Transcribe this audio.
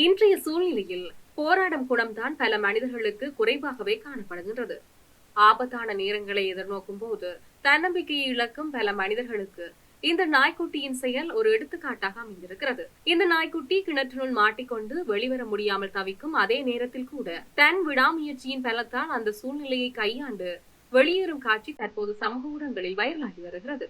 இன்றைய சூழ்நிலையில் போராடும் குணம்தான் பல மனிதர்களுக்கு குறைவாகவே காணப்படுகின்றது. ஆபத்தான நேரங்களை எதிர்நோக்கும் போது தன்னம்பிக்கையை இழக்கும் பல மனிதர்களுக்கு இந்த நாய்க்குட்டியின் செயல் ஒரு எடுத்துக்காட்டாக அமைந்திருக்கிறது. இந்த நாய்க்குட்டி கிணற்றினுள் மாட்டிக்கொண்டு வெளிவர முடியாமல் தவிக்கும் அதே நேரத்தில் கூட தன் விடாமுயற்சியின் பலத்தால் அந்த சூழ்நிலையை கையாண்டு வெளியேறும் காட்சி தற்போது சமூக ஊடகங்களில் வைரலாகி வருகிறது.